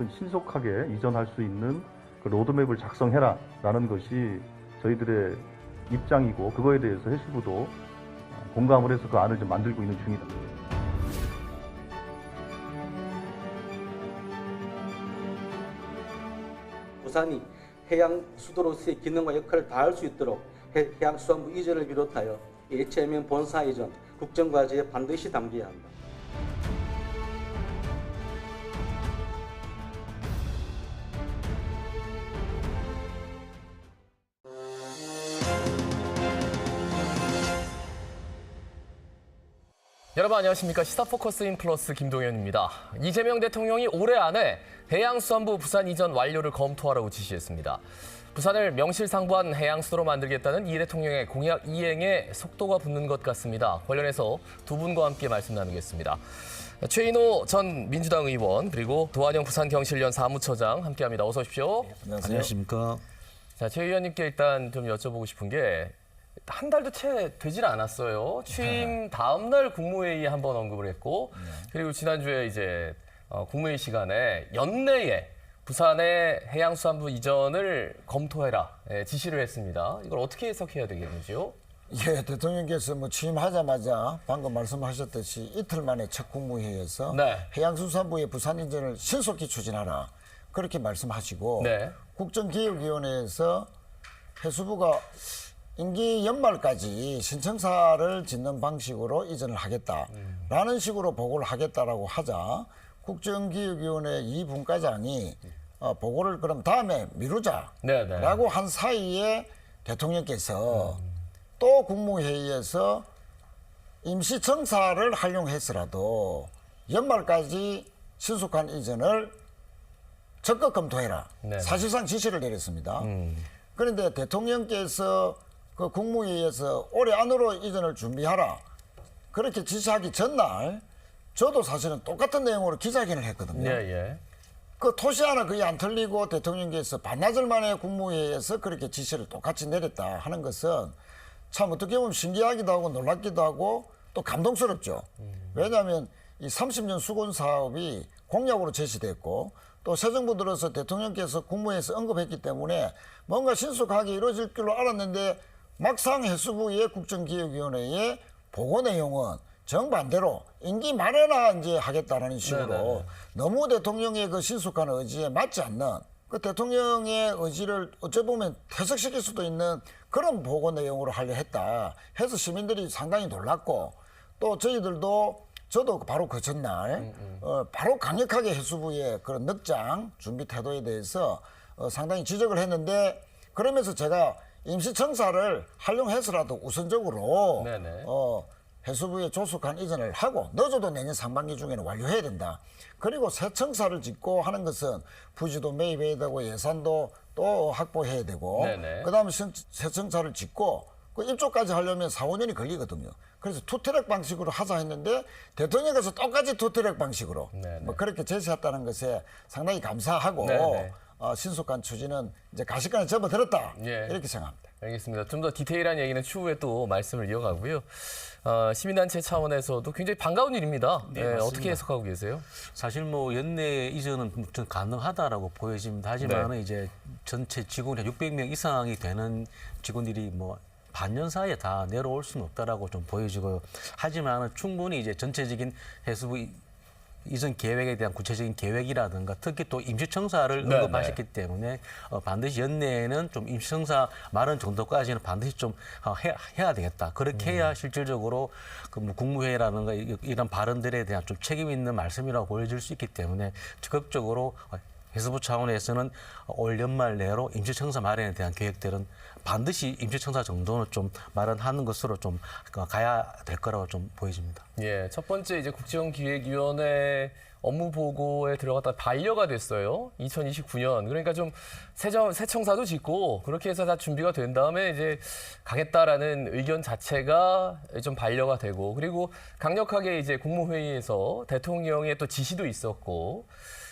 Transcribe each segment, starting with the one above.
신속하게 이전할 수 있는 그 로드맵을 작성해라라는 것이 저희들의 입장이고, 그거에 대해서 해수부도 공감을 해서 그 안을 좀 만들고 있는 중이다. 부산이 해양 수도로서의 기능과 역할을 다할 수 있도록 해양수산부 이전을 비롯하여 HMM 본사 이전, 국정과제에 반드시 담겨야 한다. 여러분 안녕하십니까. 시사포커스 인플러스 김동현입니다. 이재명 대통령이 올해 안에 해양수산부 부산 이전 완료를 검토하라고 지시했습니다. 부산을 명실상부한 해양수도로 만들겠다는 이 대통령의 공약 이행에 속도가 붙는 것 같습니다. 관련해서 두 분과 함께 말씀 나누겠습니다. 최인호 전 민주당 의원, 그리고 도한영 부산경실련 사무처장 함께합니다. 어서 오십시오. 네, 안녕하십니까. 자, 최 의원님께 일단 좀 여쭤보고 싶은 게, 한 달도 채 되질 않았어요. 취임 다음 날 국무회의에 한번 언급을 했고, 그리고 지난주에 이제 국무회의 시간에 연내에 부산의 해양수산부 이전을 검토해라 지시를 했습니다. 이걸 어떻게 해석해야 되겠는지요? 예, 대통령께서 취임하자마자 방금 말씀하셨듯이 이틀 만에 첫 국무회의에서 네. 해양수산부의 부산 이전을 신속히 추진하라 그렇게 말씀하시고, 네. 국정기획위원회에서 해수부가 임기 연말까지 신청사를 짓는 방식으로 이전을 하겠다라는 식으로 보고를 하겠다라고 하자, 국정기획위원회 이 분과장이 보고를 그럼 다음에 미루자라고 한 사이에 대통령께서 또 국무회의에서 임시청사를 활용해서라도 연말까지 신속한 이전을 적극 검토해라. 네네. 사실상 지시를 내렸습니다. 그런데 대통령께서 그 국무회의에서 올해 안으로 이전을 준비하라 그렇게 지시하기 전날 저도 사실은 똑같은 내용으로 기자회견을 했거든요. 예. 그 토시 하나 거의 안 틀리고 대통령께서 반나절 만에 국무회의에서 그렇게 지시를 똑같이 내렸다 하는 것은 참 어떻게 보면 신기하기도 하고 놀랍기도 하고 또 감동스럽죠. 왜냐하면 이 30년 수건 사업이 공약으로 제시됐고, 또 새 정부 들어서 대통령께서 국무회의에서 언급했기 때문에 뭔가 신속하게 이루어질 줄로 알았는데, 막상 해수부의 국정기획위원회의 보고 내용은 정반대로 임기 말에나 이제 하겠다라는 식으로 너무 대통령의 그 신속한 의지에 맞지 않는, 그 대통령의 의지를 어찌 보면 퇴색시킬 수도 있는 그런 보고 내용으로 하려 했다 해서 시민들이 상당히 놀랐고, 또 저도 바로 그 전날 바로 강력하게 해수부의 그런 넉장 준비 태도에 대해서 상당히 지적을 했는데, 그러면서 제가 임시청사를 활용해서라도 우선적으로 해수부의 조속한 이전을 하고, 늦어도 내년 상반기 중에는 완료해야 된다. 그리고 새 청사를 짓고 하는 것은 부지도 매입해야 되고 예산도 또 확보해야 되고, 그다음에 새 청사를 짓고 그 입주까지 하려면 4, 5년이 걸리거든요. 그래서 투트랙 방식으로 하자 했는데 대통령께서 똑같이 투트랙 방식으로 그렇게 제시했다는 것에 상당히 감사하고, 신속한 추진은 이제 가시권에 접어들었다 이렇게 생각합니다. 알겠습니다. 좀 더 디테일한 얘기는 추후에 또 말씀을 이어가고요. 시민단체 차원에서도 굉장히 반가운 일입니다. 어떻게 해석하고 계세요? 사실 연내 이전은 좀 가능하다라고 보여집니다. 하지만 이제 전체 직원이 600명 이상이 되는 직원들이 반년 사이에 다 내려올 수는 없다라고 좀 보여지고요. 하지만 충분히 이제 전체적인 해수부 이전 계획에 대한 구체적인 계획이라든가, 특히 또 임시청사를 언급하셨기 때문에 반드시 연내에는 좀 임시청사 마련 정도까지는 반드시 좀 해야 되겠다. 그렇게 해야 실질적으로 그 국무회의라든가 이런 발언들에 대한 좀 책임 있는 말씀이라고 보여질 수 있기 때문에 적극적으로 해수부 차원에서는 올 연말 내로 임시청사 마련에 대한 계획들은 반드시 임시청사 정도는 좀 마련하는 것으로 좀 가야 될 거라고 좀 보여집니다. 예, 첫 번째 이제 국정기획위원회 업무 보고에 들어갔다 반려가 됐어요. 2029년. 그러니까 좀 새 청사도 짓고 그렇게 해서 다 준비가 된 다음에 이제 가겠다라는 의견 자체가 좀 반려가 되고, 그리고 강력하게 이제 국무회의에서 대통령의 또 지시도 있었고,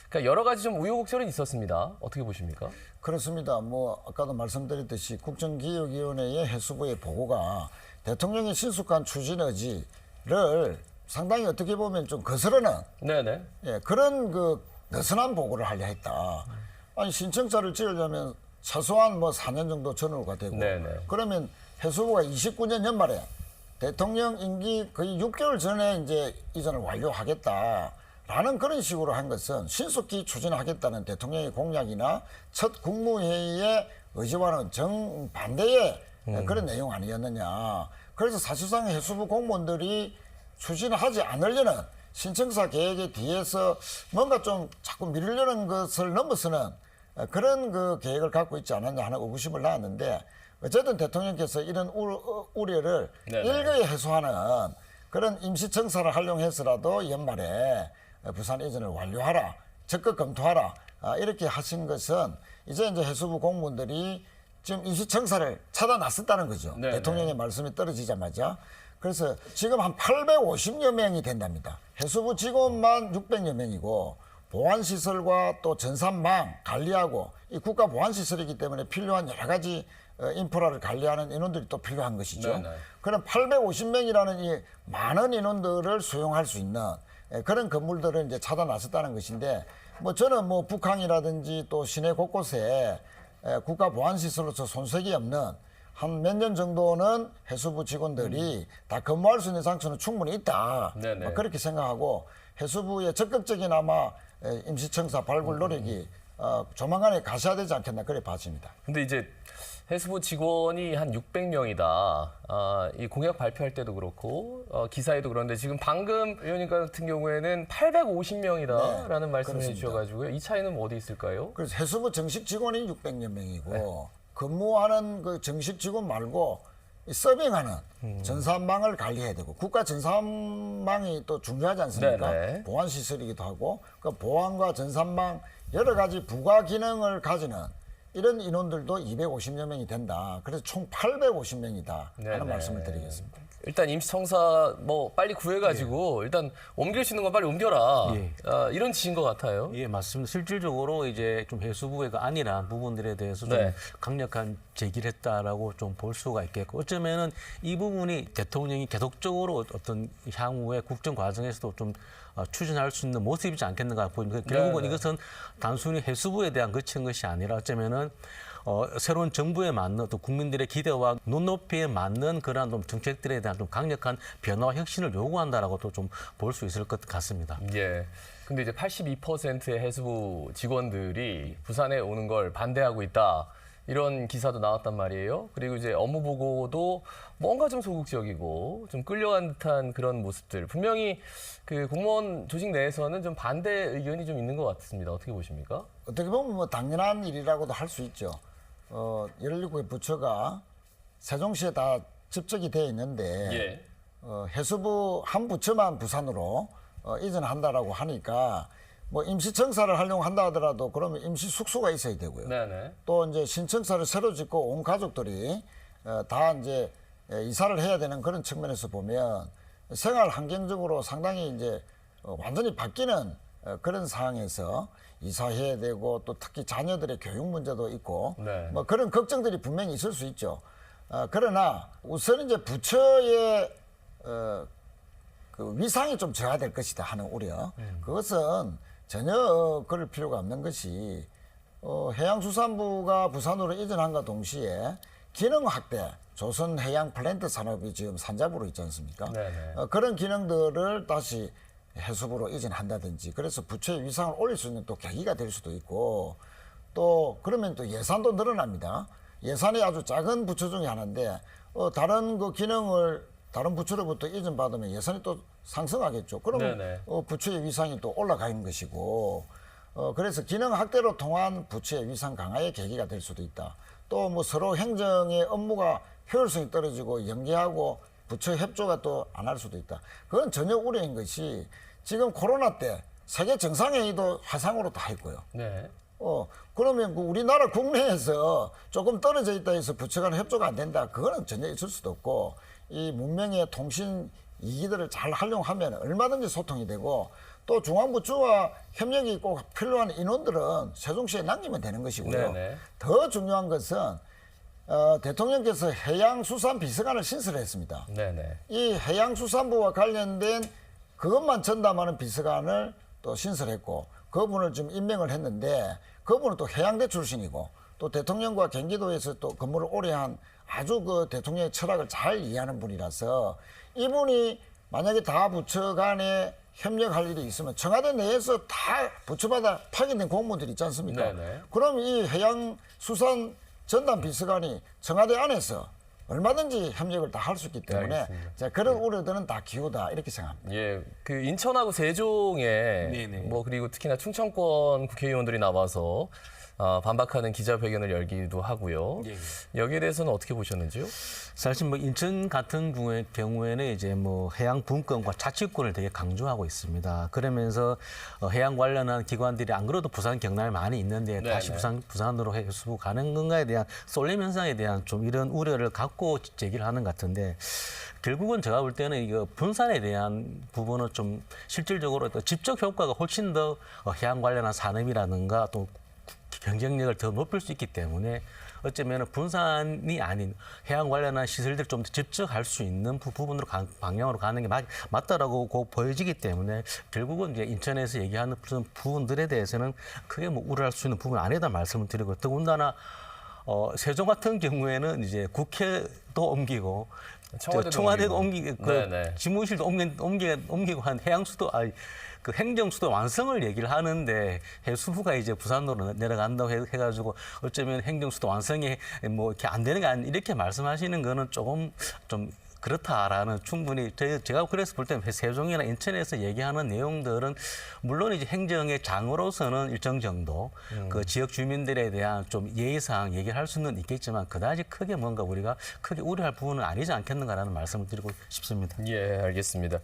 그러니까 여러 가지 좀 우여곡절은 있었습니다. 어떻게 보십니까? 그렇습니다. 아까도 말씀드렸듯이 국정기획위원회의 해수부의 보고가 대통령의 신속한 추진 의지를 상당히 어떻게 보면 좀 거스르는 그런 그 느슨한 보고를 하려 했다. 아니 신청사를 지으려면 최소한 뭐 4년 정도 전후가 되고 네네. 그러면 해수부가 29년 연말에 대통령 임기 거의 6개월 전에 이제 이전을 완료하겠다라는 그런 식으로 한 것은 신속히 추진하겠다는 대통령의 공약이나 첫 국무회의의 의지와는 정반대의 그런 내용 아니었느냐. 그래서 사실상 해수부 공무원들이 추진하지 않으려는 신청사 계획에 뒤에서 뭔가 좀 자꾸 미루려는 것을 넘어서는 그런 그 계획을 갖고 있지 않았냐 하는 의구심을 낳았는데 어쨌든 대통령께서 이런 우려를 네네. 일거에 해소하는 그런 임시청사를 활용해서라도 연말에 부산 이전을 완료하라, 적극 검토하라 이렇게 하신 것은 이제 해수부 공무원들이 지금 임시청사를 찾아 나섰다는 거죠. 네네. 대통령의 말씀이 떨어지자마자. 그래서 지금 한 850여 명이 된답니다. 해수부 직원만 600여 명이고 보안시설과 또 전산망 관리하고 이 국가 보안시설이기 때문에 필요한 여러 가지 인프라를 관리하는 인원들이 또 필요한 것이죠. 네네. 그런 850명이라는 이 많은 인원들을 수용할 수 있는 그런 건물들을 이제 찾아 나섰다는 것인데 뭐 저는 뭐 북항이라든지 또 시내 곳곳에 국가 보안시설로서 손색이 없는 한 몇 년 정도는 해수부 직원들이 다 근무할 수 있는 장소는 충분히 있다. 네네. 뭐 그렇게 생각하고 해수부의 적극적인 아마 임시청사 발굴 노력이 조만간에 가셔야되지 않겠나 그래 봐집니다. 근데 이제 해수부 직원이 한 600명이다. 이 공약 발표할 때도 그렇고 기사에도 그런데 지금 방금 의원님 같은 경우에는 850명이다라는 말씀을 그렇습니다. 해주셔가지고요. 이 차이는 뭐 어디 있을까요? 그래서 해수부 정식 직원이 600여 명이고 근무하는 그 정식 직원 말고 이 서빙하는 전산망을 관리해야 되고 국가 전산망이 또 중요하지 않습니까? 네네. 보안 시설이기도 하고 그 보안과 전산망 여러 가지 부가 기능을 가지는 이런 인원들도 250여 명이 된다. 그래서 총 850명이다 네네. 하는 말씀을 드리겠습니다. 일단 임시청사 뭐 빨리 구해가지고 일단 옮길 수 있는 건 빨리 옮겨라. 예. 이런 지인 것 같아요. 예, 맞습니다. 실질적으로 이제 좀 해수부의 그 안일한 부분들에 대해서 좀 네. 강력한 제기를 했다라고 좀 볼 수가 있겠고, 어쩌면은 이 부분이 대통령이 계속적으로 어떤 향후의 국정 과정에서도 좀 추진할 수 있는 모습이지 않겠는가 보입니다. 결국은 네. 이것은 단순히 해수부에 대한 거친 것이 아니라 어쩌면은 새로운 정부에 맞는 또 국민들의 기대와 눈높이에 맞는 그러한 좀 정책들에 대한 좀 강력한 변화와 혁신을 요구한다라고도 좀 볼 수 있을 것 같습니다. 예. 근데 이제 82%의 해수부 직원들이 부산에 오는 걸 반대하고 있다. 이런 기사도 나왔단 말이에요. 그리고 이제 업무 보고도 뭔가 좀 소극적이고 좀 끌려간 듯한 그런 모습들. 분명히 그 공무원 조직 내에서는 좀 반대 의견이 좀 있는 것 같습니다. 어떻게 보십니까? 어떻게 보면 뭐 당연한 일이라고도 할 수 있죠. 17개 부처가 세종시에 다 집적이 되어 있는데 예. 해수부 한 부처만 부산으로 이전한다라고 하니까 뭐 임시청사를 활용한다 하더라도 그러면 임시 숙소가 있어야 되고요. 네네. 또 이제 신청사를 새로 짓고 온 가족들이 다 이제 이사를 해야 되는 그런 측면에서 보면 생활 환경적으로 상당히 이제 완전히 바뀌는 그런 상황에서 이사해야 되고 또 특히 자녀들의 교육 문제도 있고 네. 뭐 그런 걱정들이 분명히 있을 수 있죠. 그러나 우선 이제 부처의 그 위상이 좀 저하될 것이다 하는 우려. 그것은 전혀 그럴 필요가 없는 것이 해양수산부가 부산으로 이전한과 동시에 기능 확대, 조선 해양 플랜트 산업이 지금 산자부로 있지 않습니까? 네네. 그런 기능들을 다시 해수부로 이전한다든지 그래서 부처의 위상을 올릴 수 있는 또 계기가 될 수도 있고 또 그러면 또 예산도 늘어납니다. 예산이 아주 작은 부처 중에 하나인데 다른 그 기능을 다른 부처로부터 이전받으면 예산이 또 상승하겠죠. 그러면 네네. 부처의 위상이 또 올라가는 것이고 그래서 기능 확대로 통한 부처의 위상 강화의 계기가 될 수도 있다. 또 뭐 서로 행정의 업무가 효율성이 떨어지고 연계하고 부처 협조가 또 안 할 수도 있다. 그건 전혀 우려인 것이 지금 코로나 때 세계 정상회의도 화상으로 다 했고요. 네. 그러면 그 우리나라 국내에서 조금 떨어져 있다 해서 부처 간 협조가 안 된다. 그거는 전혀 있을 수도 없고 이 문명의 통신 이기들을 잘 활용하면 얼마든지 소통이 되고 또 중앙부처와 협력이 꼭 필요한 인원들은 세종시에 남기면 되는 것이고요. 네네. 더 중요한 것은 대통령께서 해양수산비서관을 신설했습니다. 네네. 이 해양수산부와 관련된 그것만 전담하는 비서관을 또 신설했고 그분을 좀 임명을 했는데 그분은 또 해양대 출신이고 또 대통령과 경기도에서 또 근무를 오래 한 아주 그 대통령의 철학을 잘 이해하는 분이라서 이분이 만약에 다 부처 간에 협력할 일이 있으면 청와대 내에서 다 부처마다 파견된 공무원들이 있지 않습니까? 네네. 그럼 이 해양수산 전담 비서관이 청와대 안에서 얼마든지 협력을 다 할 수 있기 때문에 알겠습니다. 자, 그런 우려들은 다 기우다 이렇게 생각합니다. 예, 그 인천하고 세종에 네네. 뭐 그리고 특히나 충청권 국회의원들이 나와서 반박하는 기자회견을 열기도 하고요. 예, 예. 여기에 대해서는 어떻게 보셨는지요? 사실 뭐 인천 같은 경우에는 이제 뭐 해양 분권과 자치권을 되게 강조하고 있습니다. 그러면서 해양 관련한 기관들이 안 그래도 부산 경남에 많이 있는데 네, 다시 네. 부산으로 해수부 가는 건가에 대한 쏠림 현상에 대한 좀 이런 우려를 갖고 제기를 하는 것 같은데 결국은 제가 볼 때는 이거 분산에 대한 부분은 좀 실질적으로 또 직접 효과가 훨씬 더 해양 관련한 산업이라든가 또 경쟁력을 더 높일 수 있기 때문에 어쩌면 분산이 아닌 해양 관련한 시설들 좀 더 직접 할 수 있는 부분으로 방향으로 가는 게 맞다라고 보여지기 때문에 결국은 이제 인천에서 얘기하는 그런 부분들에 대해서는 크게 뭐 우려할 수 있는 부분 아니다 말씀을 드리고 더군다나 세종 같은 경우에는 이제 국회도 옮기고 청와대도 옮기고 네네. 지무실도 옮기고 한 해양수도 그 행정수도 완성을 얘기를 하는데 해수부가 이제 부산으로 내려간다고 해가지고 어쩌면 행정수도 완성이 뭐 이렇게 안 되는 게 아니 이렇게 말씀하시는 거는 조금 좀 그렇다라는 충분히 제가 그래서 볼 때 세종이나 인천에서 얘기하는 내용들은 물론 이제 행정의 장으로서는 일정 정도 그 지역 주민들에 대한 좀 예의상 얘기를 할 수는 있겠지만 그다지 크게 뭔가 우리가 크게 우려할 부분은 아니지 않겠는가라는 말씀을 드리고 싶습니다. 예, 알겠습니다.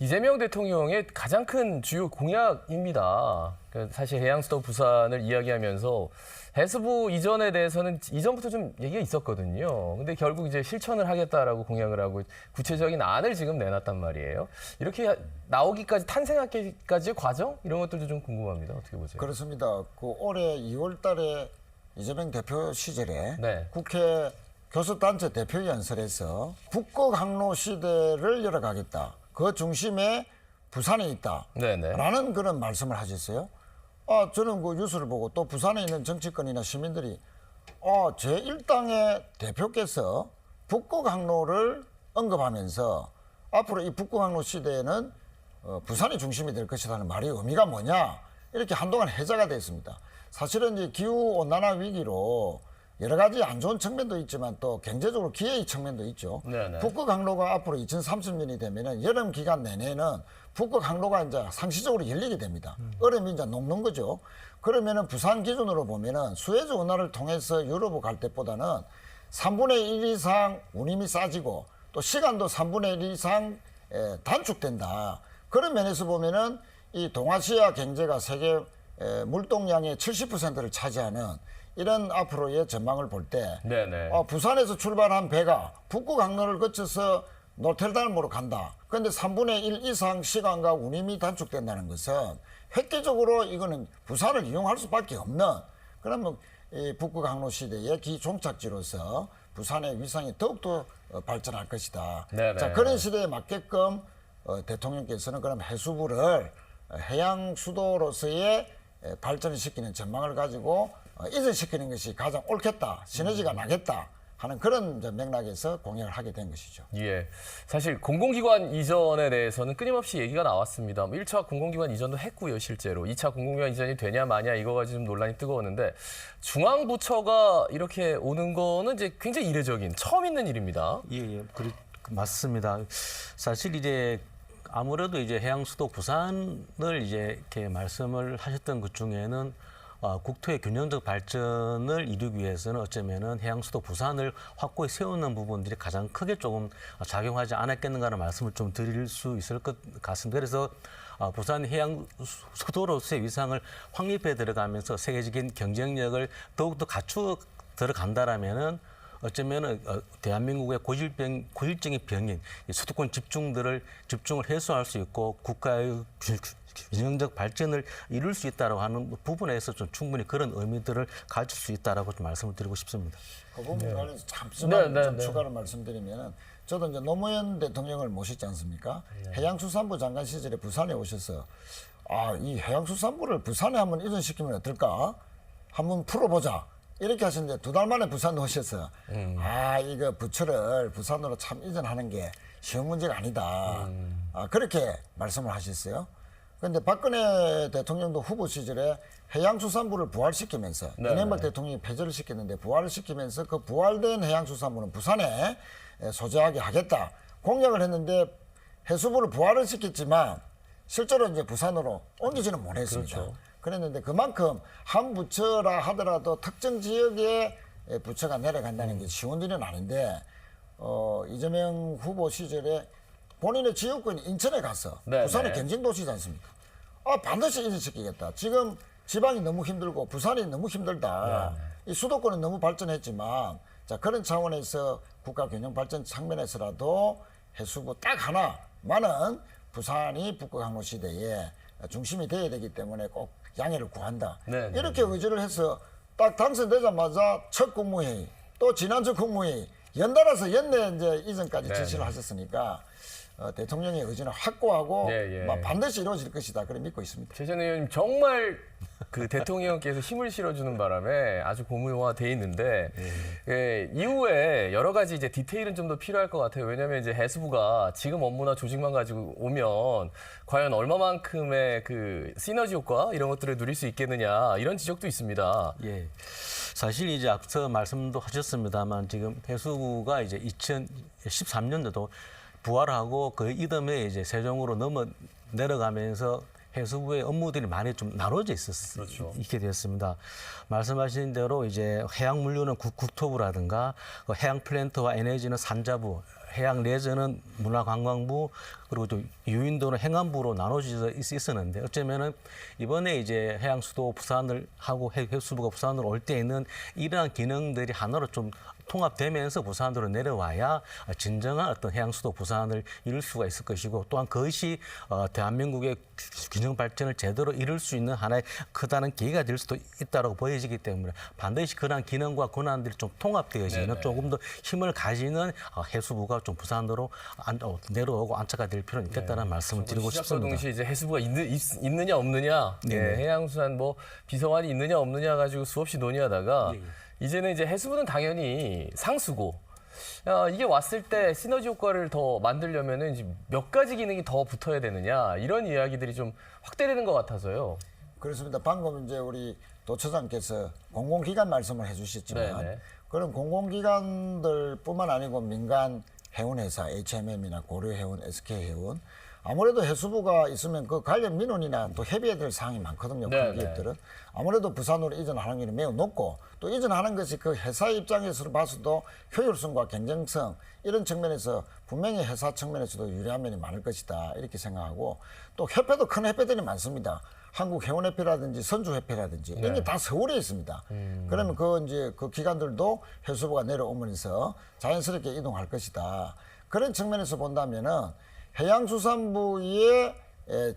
이재명 대통령의 가장 큰 주요 공약입니다. 사실 해양수도 부산을 이야기하면서 해수부 이전에 대해서는 이전부터 좀 얘기가 있었거든요. 근데 결국 이제 실천을 하겠다라고 공약을 하고 구체적인 안을 지금 내놨단 말이에요. 이렇게 나오기까지 탄생하기까지의 과정 이런 것들도 좀 궁금합니다. 어떻게 보세요? 그렇습니다. 그 올해 2월 달에 이재명 대표 시절에 네. 국회 교섭단체 대표 연설에서 북극항로 시대를 열어가겠다. 그 중심에 부산에 있다. 네네. 라는 그런 말씀을 하셨어요. 저는 그 뉴스를 보고 또 부산에 있는 정치권이나 시민들이 제1당의 대표께서 북극항로를 언급하면서 앞으로 이 북극항로 시대에는 부산이 중심이 될 것이라는 말이 의미가 뭐냐 이렇게 한동안 해자가 됐습니다. 사실은 이제 기후 온난화 위기로 여러 가지 안 좋은 측면도 있지만 또 경제적으로 기회의 측면도 있죠. 네네. 북극항로가 앞으로 2030년이 되면은 여름 기간 내내는 북극항로가 이제 상시적으로 열리게 됩니다. 얼음이 이제 녹는 거죠. 그러면은 부산 기준으로 보면은 수에즈 운하를 통해서 유럽을 갈 때보다는 3분의 1 이상 운임이 싸지고 또 시간도 3분의 1 이상 단축된다. 그런 면에서 보면은 이 동아시아 경제가 세계 물동량의 70%를 차지하는 이런 앞으로의 전망을 볼 때 네네. 부산에서 출발한 배가 북극항로를 거쳐서 노텔담으로 간다. 그런데 3분의 1 이상 시간과 운임이 단축된다는 것은 획기적으로 이거는 부산을 이용할 수밖에 없는 그러면 이 북극항로 시대의 기종착지로서 부산의 위상이 더욱더 발전할 것이다. 네네. 자, 그런 시대에 맞게끔 대통령께서는 그럼 해수부를 해양 수도로서의 발전을 시키는 전망을 가지고 이전시키는 것이 가장 옳겠다, 시너지가 나겠다 하는 그런 맥락에서 공약을 하게 된 것이죠. 예. 사실 공공기관 이전에 대해서는 끊임없이 얘기가 나왔습니다. 1차 공공기관 이전도 했고요, 실제로. 2차 공공기관 이전이 되냐 마냐 이거 가지고 좀 논란이 뜨거웠는데 중앙부처가 이렇게 오는 거는 이제 굉장히 이례적인 처음 있는 일입니다. 예, 맞습니다. 사실 이제 아무래도 이제 해양수도 부산을 이제 이렇게 말씀을 하셨던 것 중에는 국토의 균형적 발전을 이루기 위해서는 어쩌면은 해양수도 부산을 확고히 세우는 부분들이 가장 크게 조금 작용하지 않았겠는가라는 말씀을 좀 드릴 수 있을 것 같습니다. 그래서 부산 해양 수도로서의 위상을 확립해 들어가면서 세계적인 경쟁력을 더욱더 갖추어 들어간다라면은 어쩌면은 대한민국의 고질적인 병인 수도권 집중을 해소할 수 있고 국가의 균형적 발전을 이룰 수 있다라고 하는 부분에서 좀 충분히 그런 의미들을 가질 수 있다라고 좀 말씀을 드리고 싶습니다. 그 부분 관련해서 잠시만 네. 좀 추가로 말씀드리면 저도 이제 노무현 대통령을 모셨지 않습니까? 해양수산부 장관 시절에 부산에 오셔서 이 해양수산부를 부산에 한번 이전시키면 어떨까? 한번 풀어보자. 이렇게 하셨는데 2달 만에 부산 오셔서 이거 부처를 부산으로 참 이전하는 게 쉬운 문제가 아니다. 그렇게 말씀을 하셨어요. 그런데 박근혜 대통령도 후보 시절에 해양수산부를 부활시키면서 네. 이명박 대통령이 폐지를 시켰는데 부활을 시키면서 그 부활된 해양수산부는 부산에 소재하게 하겠다 공약을 했는데 해수부를 부활을 시켰지만 실제로 이제 부산으로 옮기지는 못했습니다. 그렇죠. 그랬는데 그만큼 한 부처라 하더라도 특정 지역에 부처가 내려간다는 게 쉬운 일은 아닌데 이재명 후보 시절에 본인의 지역구인 인천에 가서 네, 부산은 네. 경쟁도시지 않습니까? 반드시 이전시키겠다. 지금 지방이 너무 힘들고 부산이 너무 힘들다. 이 수도권은 너무 발전했지만 자 그런 차원에서 국가 균형 발전 측면에서라도 해수부 딱 하나만은 부산이 북극 항로 시대에 중심이 돼야 되기 때문에 꼭 양해를 구한다. 네, 네, 이렇게 의지를 해서 딱 당선되자마자 첫 국무회의 또 지난주 국무회의 연달아서 연내 이제 이전까지 네, 지시를 네. 하셨으니까 대통령의 의지는 확고하고 예. 반드시 이루어질 것이다. 그래 믿고 있습니다. 최 전 의원님 정말 그 대통령께서 힘을 실어주는 바람에 아주 고무화돼 있는데 이후에 여러 가지 이제 디테일은 좀 더 필요할 것 같아요. 왜냐하면 이제 해수부가 지금 업무나 조직만 가지고 오면 과연 얼마만큼의 그 시너지 효과 이런 것들을 누릴 수 있겠느냐 이런 지적도 있습니다. 예. 사실 이제 앞서 말씀도 하셨습니다만 지금 해수부가 이제 2013년도도 부활하고 그 이듬해 이제 세종으로 내려가면서 해수부의 업무들이 많이 좀 나눠져 있게 되었습니다. 말씀하신 대로 이제 해양 물류는 국토부라든가 그 해양 플랜트와 에너지는 산자부, 해양 레저는 문화관광부 그리고 또 유인도는 행안부로 나눠져 있었는데 어쩌면은 이번에 이제 해양수도 부산을 하고 해수부가 부산으로 올 때에는 이러한 기능들이 하나로 좀 통합되면서 부산으로 내려와야 진정한 어떤 해양수도 부산을 이룰 수가 있을 것이고 또한 그것이 대한민국의 균형 발전을 제대로 이룰 수 있는 하나의 크다는 계기가 될 수도 있다고 보여지기 때문에 반드시 그러한 기능과 권한들이 좀 통합되어지는 네네. 조금 더 힘을 가지는 해수부가 좀 부산으로 내려오고 안착가 될 필요는 있겠다는 말씀을 드리고 시작과 싶습니다. 동시에 이제 해수부가 있느냐 없느냐, 네. 해양수산 뭐 비서관이 있느냐 없느냐 가지고 수없이 논의하다가 네. 이제는 이제 해수부는 당연히 상수고 이게 왔을 때 시너지 효과를 더 만들려면은 이제 몇 가지 기능이 더 붙어야 되느냐 이런 이야기들이 좀 확대되는 것 같아서요. 그렇습니다. 방금 이제 우리 도처장께서 공공기관 말씀을 해주셨지만 네네. 그런 공공기관들뿐만 아니고 민간 해운회사 HMM이나 고려해운, SK해운 아무래도 해수부가 있으면 그 관련 민원이나 또 협의해야 될 사항이 많거든요. 네네. 큰 기업들은 아무래도 부산으로 이전하는 게 매우 높고 또 이전하는 것이 그 회사 입장에서 봐서도 효율성과 경쟁성 이런 측면에서 분명히 회사 측면에서도 유리한 면이 많을 것이다 이렇게 생각하고 또 협회도 큰 협회들이 많습니다. 한국해운협회라든지 선주협회라든지 이런 게 다 서울에 있습니다. 그러면 그 기관들도 해수부가 내려오면서 자연스럽게 이동할 것이다. 그런 측면에서 본다면은 해양수산부의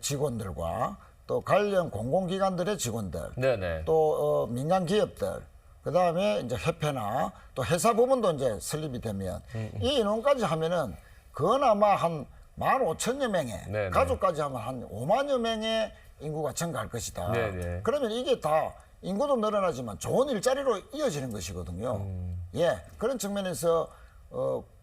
직원들과 또 관련 공공기관들의 직원들, 네네. 또 민간 기업들, 그 다음에 이제 협회나 또 회사 부분도 이제 설립이 되면 이 인원까지 하면은 그나마 한 15,000여 명의 네네. 가족까지 하면 한 5만여 명의 인구가 증가할 것이다. 네네. 그러면 이게 다 인구도 늘어나지만 좋은 일자리로 이어지는 것이거든요. 예, 그런 측면에서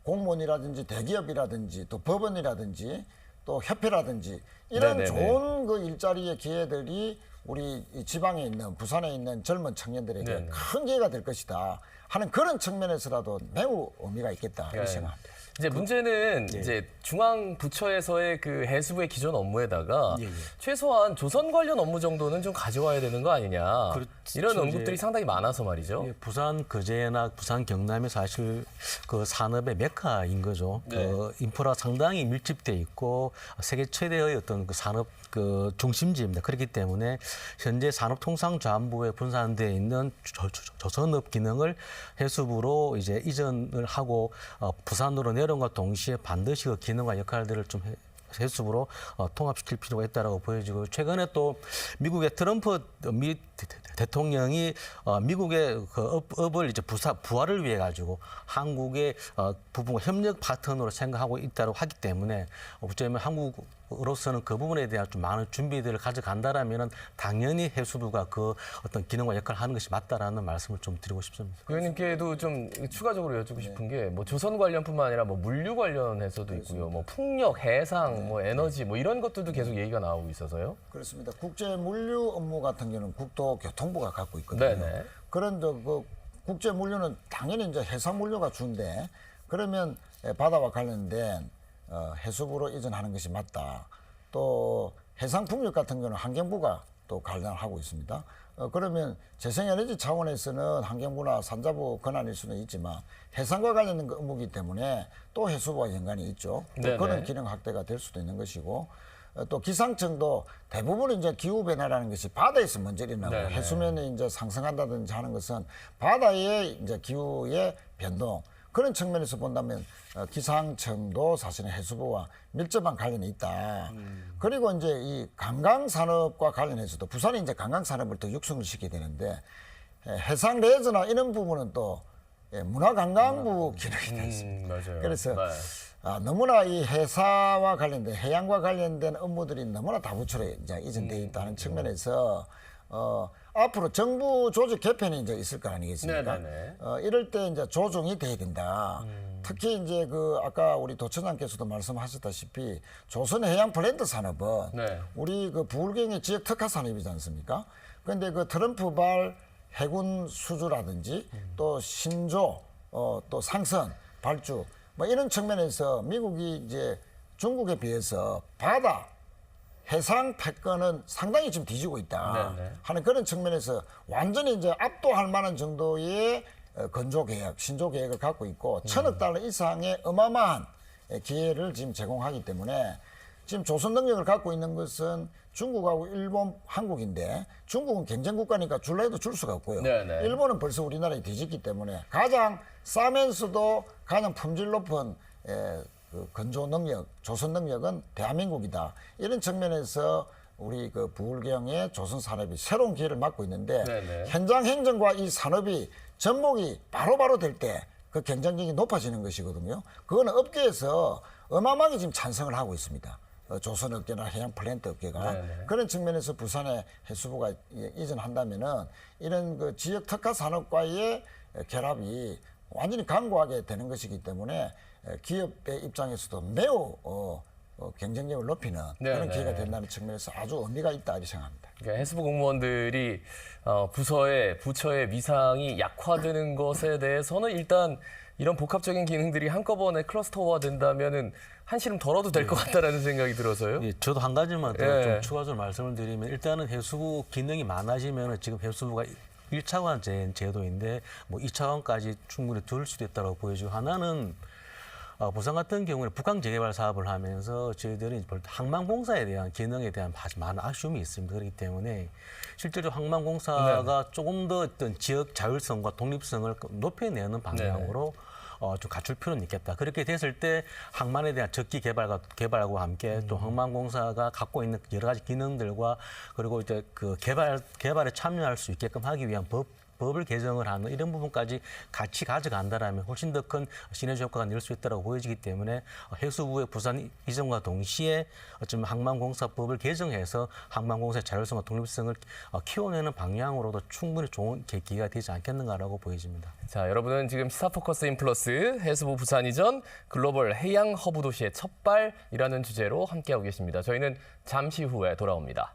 공무원이라든지 대기업이라든지 또 법원이라든지 또 협회라든지 이런 네네네. 좋은 그 일자리의 기회들이 우리 이 지방에 있는 부산에 있는 젊은 청년들에게 네네. 큰 기회가 될 것이다 하는 그런 측면에서라도 매우 의미가 있겠다 이렇게 네. 생각합니다. 이제 문제는 이제 중앙 부처에서의 그 해수부의 기존 업무에다가 최소한 조선 관련 업무 정도는 좀 가져와야 되는 거 아니냐. 그렇죠. 이런 이제 언급들이 상당히 많아서 말이죠. 예, 부산 거제나 부산 경남이 사실 그 산업의 메카인 거죠. 네. 그 인프라 상당히 밀집돼 있고 세계 최대의 어떤 그 산업 그 중심지입니다. 그렇기 때문에 현재 산업통상자원부에 분산되어 있는 조선업 기능을 해수부로 이제 이전을 하고 부산으로 내려온과 동시에 반드시 그 기능과 역할들을 좀 해수부로 통합시킬 필요가 있다라고 보여지고 최근에 또 미국의 트럼프 미 대통령이 미국의 그 업을 이제 부활을 위해 가지고 한국의 부분 협력 파트너로 생각하고 있다고 하기 때문에 어쩌면 한국으로서는 그 부분에 대한 좀 많은 준비들을 가져간다라면은 당연히 해수부가 그 어떤 기능과 역할을 하는 것이 맞다라는 말씀을 좀 드리고 싶습니다. 의원님께도 좀 추가적으로 여쭙고 싶은 게 뭐 조선 관련뿐만 아니라 뭐 물류 관련해서도 있고요. 뭐 풍력, 해상, 뭐 에너지 뭐 이런 것들도 계속 얘기가 나오고 있어서요. 그렇습니다. 국제 물류 업무 같은 경우는 국토교통부가 갖고 있거든요. 네네. 그런데 그 국제 물류는 당연히 이제 해상 물류가 주인데 그러면 바다와 관련된 해수부로 이전하는 것이 맞다. 또 해상 풍력 같은 경우는 환경부가 또 관련하고 있습니다. 그러면 재생에너지 차원에서는 환경부나 산자부 권한일 수는 있지만 해상과 관련된 그 업무이기 때문에 또 해수부와 연관이 있죠. 또 네네. 그런 기능 확대가 될 수도 있는 것이고 또 기상청도 대부분 이제 기후 변화라는 것이 바다에서 먼저 일어나고 네네. 해수면이 이제 상승한다든지 하는 것은 바다의 이제 기후의 변동 그런 측면에서 본다면 기상청도 사실은 해수부와 밀접한 관련이 있다. 그리고 이제 이 관광 산업과 관련해서도 부산이 이제 관광 산업을 더 육성을 시켜야 되는데 해상 레저나 이런 부분은 또 문화관광부 기능이 되어 있습니다. 맞아요. 그래서 네. 너무나 이 해사와 관련된 해양과 관련된 업무들이 너무나 다부처로 이제 이전되어 있다는 측면에서 앞으로 정부 조직 개편이 이제 있을 거 아니겠습니까? 네네네. 이럴 때 이제 조정이 돼야 된다. 특히 이제 그 아까 우리 도청장께서도 말씀하셨다시피 조선해양 플랜트 산업은 네. 우리 그 부울경의 지역 특화 산업이지 않습니까? 그런데 그 트럼프발 해군 수주라든지 또 신조, 또 상선, 발주 뭐 이런 측면에서 미국이 이제 중국에 비해서 바다 해상 패권은 상당히 지금 뒤지고 있다 네네. 하는 그런 측면에서 완전히 이제 압도할 만한 정도의 건조 계획, 신조 계획을 갖고 있고 1,000억 달러 이상의 어마어마한 기회를 지금 제공하기 때문에 지금 조선 능력을 갖고 있는 것은 중국하고 일본, 한국인데 중국은 경쟁 국가니까 줄라 해도 줄 수가 없고요. 네네. 일본은 벌써 우리나라에 뒤집기 때문에 가장 싸면서도 가장 품질 높은 그 건조 능력, 조선 능력은 대한민국이다. 이런 측면에서 우리 그 부울경의 조선 산업이 새로운 기회를 맞고 있는데 네네. 현장 행정과 이 산업이 접목이 바로바로 될 때 그 경쟁력이 높아지는 것이거든요. 그거는 업계에서 어마어마하게 지금 찬성을 하고 있습니다. 조선 업계나 해양 플랜트 업계가 네네. 그런 측면에서 부산에 해수부가 이전한다면은 이런 그 지역 특화 산업과의 결합이 완전히 강구하게 되는 것이기 때문에 기업의 입장에서도 매우 경쟁력을 높이는 그런 네네. 기회가 된다는 측면에서 아주 의미가 있다 이렇게 생각합니다. 그러니까 해수부 공무원들이 부처의 위상이 약화되는 것에 대해서는 일단 이런 복합적인 기능들이 한꺼번에 클러스터화 된다면은 한시름 덜어도 될 것 같다라는 생각이 들어서요. 예, 저도 한 가지만 더 예. 좀 추가적으로 말씀을 드리면 일단은 해수부 기능이 많아지면 지금 해수부가 1차원 제도인데 뭐 2차원까지 충분히 들 수도 있다고 보여지고 하나는 부산 같은 경우는 북한 재개발 사업을 하면서 저희들이 항만공사에 대한 기능에 대한 아주 많은 아쉬움이 있습니다. 그렇기 때문에 실제로 항만공사가 조금 더 어떤 지역 자율성과 독립성을 높여내는 방향으로 좀 갖출 필요는 있겠다. 그렇게 됐을 때 항만에 대한 적기 개발과 함께 또 항만공사가 갖고 있는 여러 가지 기능들과 그리고 이제 그 개발에 참여할 수 있게끔 하기 위한 법을 개정을 하는 이런 부분까지 같이 가져간다라면 훨씬 더 큰 시너지 효과가 낼 수 있다고 보여지기 때문에 해수부의 부산 이전과 동시에 어쩌면 항만공사법을 개정해서 항만공사의 자율성과 독립성을 키워내는 방향으로도 충분히 좋은 계기가 되지 않겠는가라고 보여집니다. 자, 여러분은 지금 시사포커스 인플러스 해수부 부산 이전 글로벌 해양 허브 도시의 첫발이라는 주제로 함께하고 계십니다. 저희는 잠시 후에 돌아옵니다.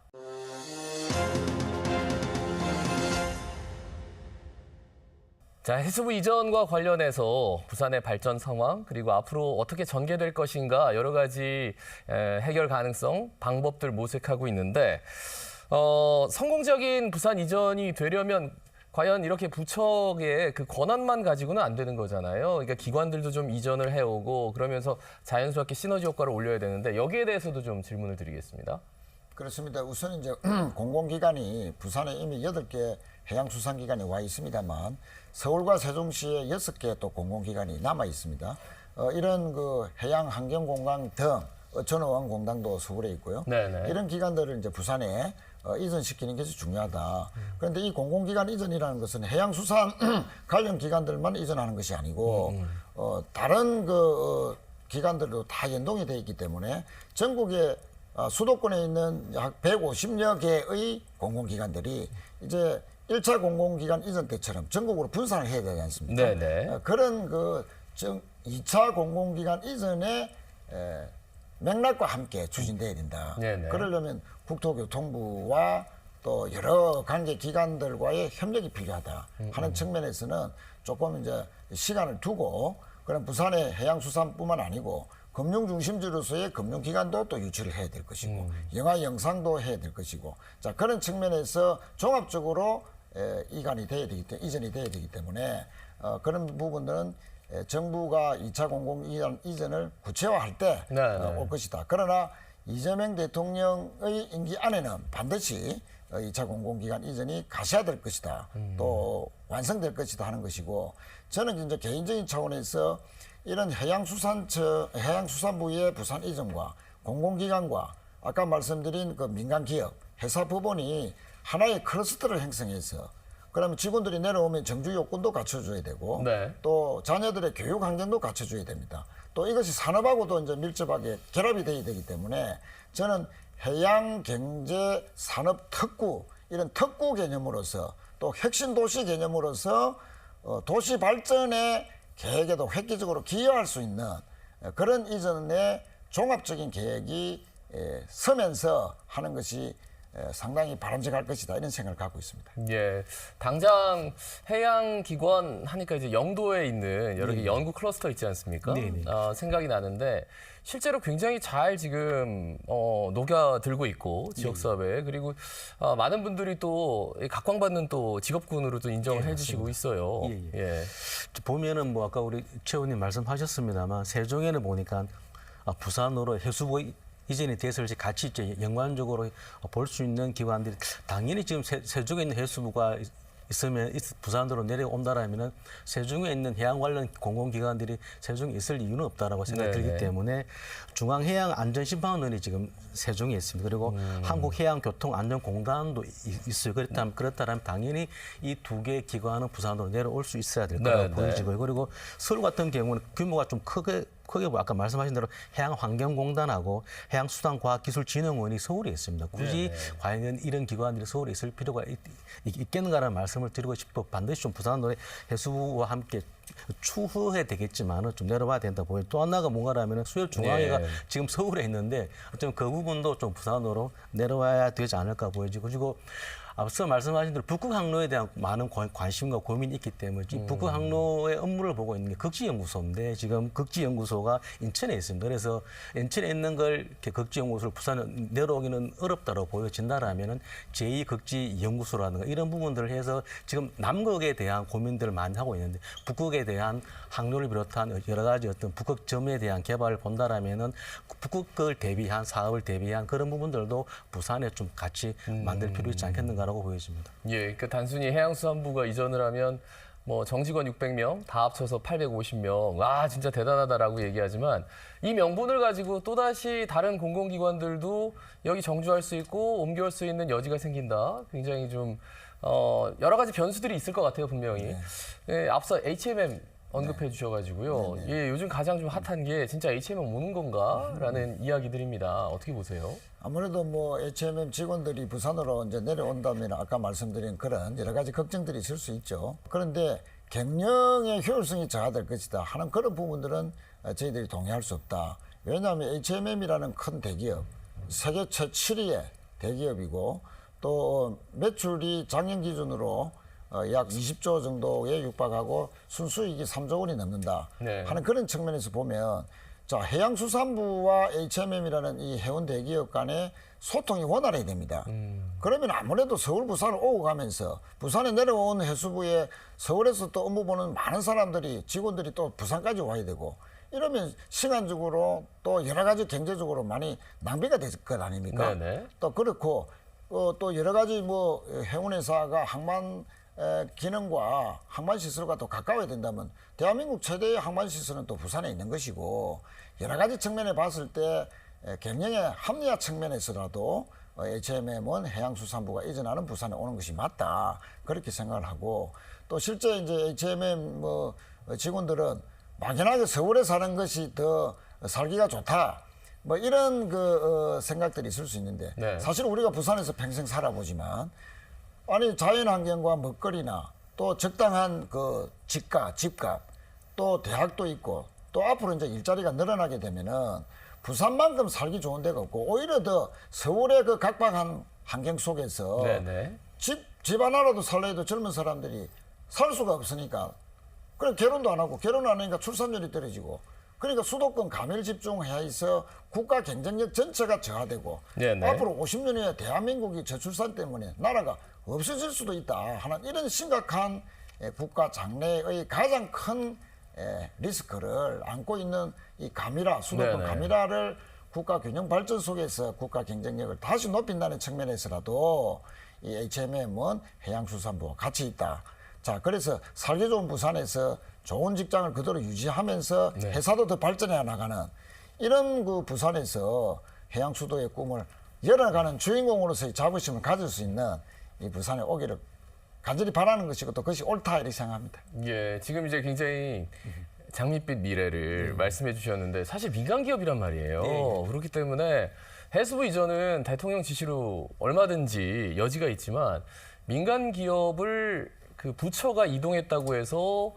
자, 해수부 이전과 관련해서 부산의 발전 상황 그리고 앞으로 어떻게 전개될 것인가 여러 가지 해결 가능성, 방법들 모색하고 있는데 성공적인 부산 이전이 되려면 과연 이렇게 부처의 그 권한만 가지고는 안 되는 거잖아요. 그러니까 기관들도 좀 이전을 해오고 그러면서 자연스럽게 시너지 효과를 올려야 되는데 여기에 대해서도 좀 질문을 드리겠습니다. 그렇습니다. 우선 이제 공공기관이 부산에 이미 8개 해양수산기관이 와 있습니다만 서울과 세종시에 6개 또 공공기관이 남아 있습니다. 이런 그 해양환경공간 등 전어왕공단도 서울에 있고요. 네네. 이런 기관들을 이제 부산에 이전시키는 것이 중요하다. 그런데 이 공공기관 이전이라는 것은 해양수산 관련 기관들만 이전하는 것이 아니고 다른 기관들도 다 연동이 되어 있기 때문에 전국에 수도권에 있는 약 150여 개의 공공기관들이 이제 1차 공공기관 이전 때처럼 전국으로 분산을 해야 되지 않습니까? 네네. 그런 2차 공공기관 이전의 맥락과 함께 추진돼야 된다. 네네. 그러려면 국토교통부와 또 여러 관계 기관들과의 협력이 필요하다 하는 측면에서는 조금 이제 시간을 두고 그런 부산의 해양수산뿐만 아니고 금융 중심지로서의 금융기관도 또 유치를 해야 될 것이고 영화 영상도 해야 될 것이고 자 그런 측면에서 종합적으로 이전이 돼야 되기 때문에 그런 부분들은 정부가 2차 공공기관 이전을 구체화할 때 올 것이다. 그러나 이재명 대통령의 임기 안에는 반드시 2차 공공기관 이전이 가셔야될 것이다. 또 완성될 것이다 하는 것이고 저는 이제 개인적인 차원에서 이런 해양수산부의 부산 이전과 공공기관과 아까 말씀드린 그 민간기업, 회사 법원이 하나의 클러스터를 형성해서 그러면 직원들이 내려오면 정주 요건도 갖춰줘야 되고 네. 또 자녀들의 교육 환경도 갖춰줘야 됩니다. 또 이것이 산업하고도 이제 밀접하게 결합이 돼야 되기 때문에 저는 해양경제산업특구 이런 특구 개념으로서 또 혁신도시 개념으로서 도시 발전의 계획에도 획기적으로 기여할 수 있는 그런 이전의 종합적인 계획이 서면서 하는 것이 상당히 바람직할 것이다 이런 생각을 갖고 있습니다. 예, 당장 해양기관 하니까 이제 영도에 있는 여러 개 연구 클러스터 있지 않습니까? 네네. 생각이 나는데 실제로 굉장히 잘 지금 녹여들고 있고 지역사회에 그리고 많은 분들이 또 각광받는 또 직업군으로도 인정을 해주시고 있어요. 예. 보면은 뭐 아까 우리 최 의원님 말씀하셨습니다만 세종에는 보니까 부산으로 해수부 이전이 됐을 때 같이 이제 연관적으로 볼 수 있는 기관들이 당연히 지금 세종에 있는 해수부가 있으면 부산으로 내려온다라면은 세종에 있는 해양 관련 공공기관들이 세종에 있을 이유는 없다라고 생각이 들기 때문에 중앙해양안전심판원이 지금 세종에 있습니다. 그리고 한국해양교통안전공단도 있어요. 그렇다면 당연히 이 두 개 기관은 부산으로 내려올 수 있어야 될 거라고 보여지고요. 그리고 서울 같은 경우는 규모가 좀 크게 아까 말씀하신 대로 해양환경공단하고 해양수산과학기술진흥원이 서울에 있습니다. 굳이 과연 이런 기관들이 서울에 있을 필요가 있겠는가라는 말씀을 드리고 싶고 반드시 좀 부산으로 해수부와 함께 추후에 되겠지만은 좀 내려와야 된다 보여요. 또 하나가 뭔가라면 수협중앙회가 지금 서울에 있는데 어쩌면 그 부분도 좀 부산으로 내려와야 되지 않을까 보여지고 그리고 앞서 말씀하신 대로 북극 항로에 대한 많은 관심과 고민이 있기 때문에 이 북극 항로의 업무를 보고 있는 게 극지연구소인데 지금 극지연구소가 인천에 있습니다. 그래서 인천에 있는 걸 이렇게 극지연구소를 부산에 내려오기는 어렵다고 보여진다라면은 제2극지연구소라든가 이런 부분들을 해서 지금 남극에 대한 고민들을 많이 하고 있는데 북극에 대한 항로를 비롯한 여러 가지 어떤 북극점에 대한 개발을 본다라면은 북극을 대비한 사업을 대비한 그런 부분들도 부산에 좀 같이 만들 필요 있지 않겠는가. 라고 보여집니다. 예, 그러니까 단순히 해양수산부가 이전을 하면 뭐 정직원 600명 다 합쳐서 850명. 와, 진짜 대단하다라고 얘기하지만 이 명분을 가지고 또다시 다른 공공기관들도 여기 정주할 수 있고 옮겨올 수 있는 여지가 생긴다. 굉장히 좀 여러 가지 변수들이 있을 것 같아요, 분명히. 예, 앞서 HMM 언급해 주셔가지고요. 예, 요즘 가장 좀 핫한 게 진짜 HMM 오는 건가라는 이야기들입니다. 어떻게 보세요? 아무래도 뭐 HMM 직원들이 부산으로 이제 내려온다면 아까 말씀드린 그런 여러 가지 걱정들이 있을 수 있죠. 그런데 경영의 효율성이 저하될 것이다 하는 그런 부분들은 저희들이 동의할 수 없다. 왜냐하면 HMM이라는 큰 대기업, 세계 최7위의 대기업이고 또 매출이 작년 기준으로 약 20조 정도에 육박하고 순수익이 3조 원이 넘는다 하는 그런 측면에서 보면 자 해양수산부와 HMM이라는 이 해운 대기업 간의 소통이 원활해야 됩니다. 그러면 아무래도 서울, 부산을 오고 가면서 부산에 내려온 해수부에 서울에서 또 업무 보는 많은 사람들이 직원들이 또 부산까지 와야 되고 이러면 시간적으로 또 여러 가지 경제적으로 많이 낭비가 될 것 아닙니까? 또 그렇고 또 여러 가지 뭐 해운회사가 항만 기능과 항만시설과 또 가까워야 된다면 대한민국 최대의 항만시설은 또 부산에 있는 것이고 여러 가지 측면에 봤을 때 경영의 합리화 측면에서라도 HMM은 해양수산부가 이전하는 부산에 오는 것이 맞다 그렇게 생각을 하고 또 실제 이제 HMM 직원들은 막연하게 서울에 사는 것이 더 살기가 좋다 뭐 이런 생각들이 있을 수 있는데 네. 사실 우리가 부산에서 평생 살아보지만 아니 자연환경과 먹거리나 또 적당한 집값 또 대학도 있고 또 앞으로 이제 일자리가 늘어나게 되면은 부산만큼 살기 좋은 데가 없고 오히려 더 서울의 그 각박한 환경 속에서 네네. 집 하나라도 살려 해도 젊은 사람들이 살 수가 없으니까 그래 결혼도 안 하고 결혼 안 하니까 출산율이 떨어지고 그러니까 수도권 가밀 집중해야 해서 국가 경쟁력 전체가 저하되고 네네. 앞으로 50년 후에 대한민국이 저출산 때문에 나라가 없어질 수도 있다 하는 이런 심각한 국가 장래의 가장 큰 리스크를 안고 있는 이 가미라 수도권 네네. 가미라를 국가 균형 발전 속에서 국가 경쟁력을 다시 높인다는 측면에서라도 이 HMM은 해양수산부와 같이 있다. 자, 그래서 살기 좋은 부산에서 좋은 직장을 그대로 유지하면서 네. 회사도 더 발전해 나가는 이런 부산에서 해양수도의 꿈을 열어가는 주인공으로서의 자부심을 가질 수 있는 이 부산에 오기를 간절히 바라는 것이고 또 그것이 옳다 이렇게 생각합니다. 예, 지금 이제 굉장히 장밋빛 미래를 말씀해 주셨는데 사실 민간 기업이란 말이에요. 그렇기 때문에 해수부 이전은 대통령 지시로 얼마든지 여지가 있지만 민간 기업을 그 부처가 이동했다고 해서